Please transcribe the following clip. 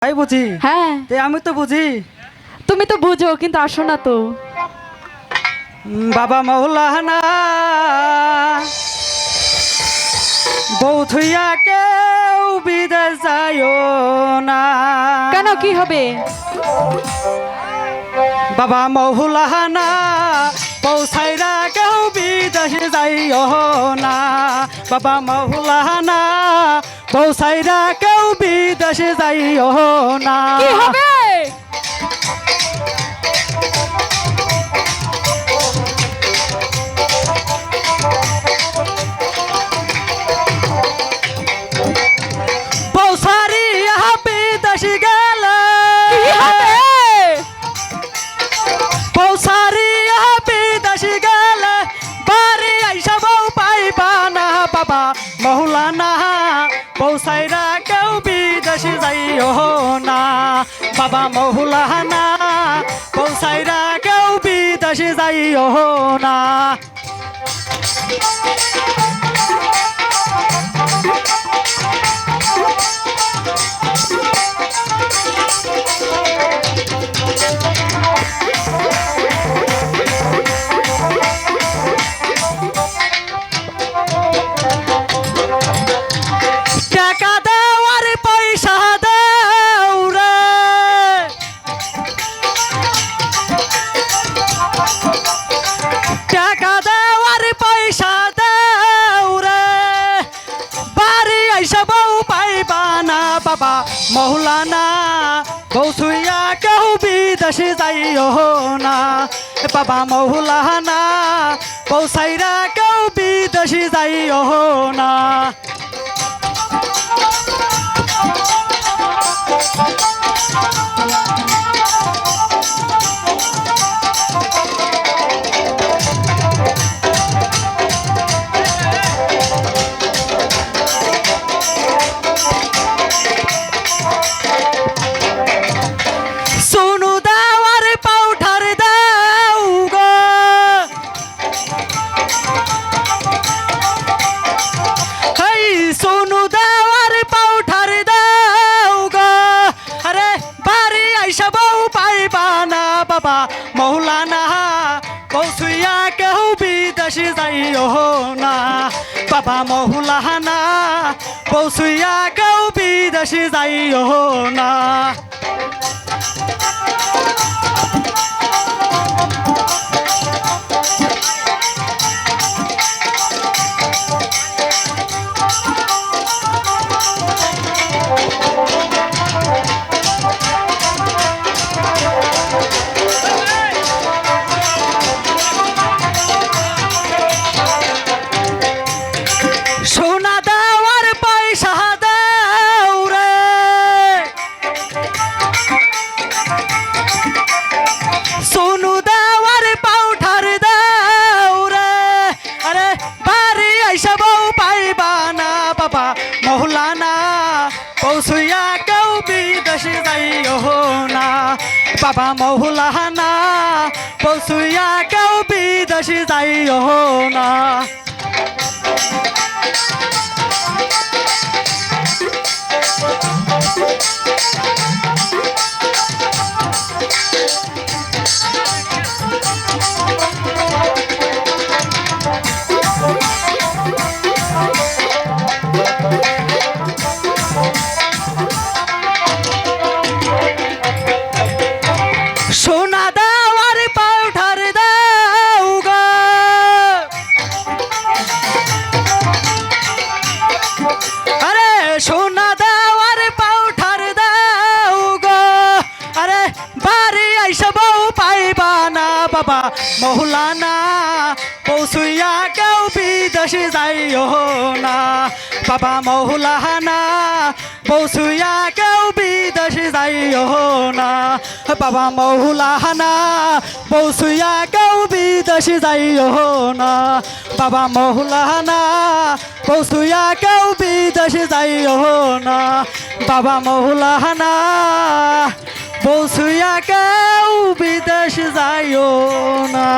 তাই বুঝি। হ্যাঁ আমি তো বুঝি। তুমি তো বুঝো কিন্তু আসো না তো। বাবা মৌলানা বউ থুইয়া কেউ বিদেশ যাইও না। কেন কি হবে? বাবা মৌলানা বউ ছাইরা কেউ বিদেশ যাইও না। বাবা মৌলানা বউ ছাইরা কেউ বিদেশ যাইও না। কি হবে? বউ সারিয়া বিদেশ গেলে বউ সারিয়া বিদেশ গেলে বাড়ি আইসা বউ পাইবা না। বাবা মৌলানা বউ সাইরা কেউ বিদেশ যাইও না। বাবা মৌলানা বউ সাইরা কেউ বিদেশ যাইও না। টাকা দেওয়ার পয়সা দেও রে, টাকা দেওয়ার পয়সা দেও রে, বাড়ি আইসা বউ পাইবা না। বাবা মৌলানা বউ ছুইয়া কেউ বিদেশে যাইও না। বাবা মৌলানা বউ সাইরা কেউ বিদেশে যাইও না। সোনু দেওয়ার পাউঠার দেও গো, এই সোনু দেওয়ার পাউঠার দেও গো। আরে বাড়ি আইসা বউ পাইবা না। বাবা মৌলানা বউ ছুইয়া কেউ বিদেশে যাইও না। বাবা মৌলানা বউ ছুইয়া কেউ বিদেশে যাইও না। সোনা দেওয়ার পয়সা দেও রে, সোনু দেওয়ার পাউঠার দেও রে, আরে বাড়ি আইসা বউ পাইবা না। বাবা মৌলানা বউ ছুইয়া কেউ বিদেশে যাইও না। বাবা মৌলানা বউ ছুইয়া কেউ বিদেশে যাইও না। সোনা দেওয়ার পাউঠার দেও গো, আরে সোনা দেওয়ার পাউঠার দেও গো। আরে বাড়ি আইসা বউ পাইবা না। বাবা মৌলানা বউ ছুইয়া কেউ বিদেশে যাইও না। বাবা মৌলানা বউ ছুইয়া কেউ বিদেশে যাইও না। বাবা মৌলানা বউ ছুইয়া কেউ বিদেশে যাইও না। বাবা মৌলানা বউ ছুইয়া কেউ বিদেশে যাইও না। বাবা মৌলানা বউ ছুইয়া কেউ বিদেশে যাইও না।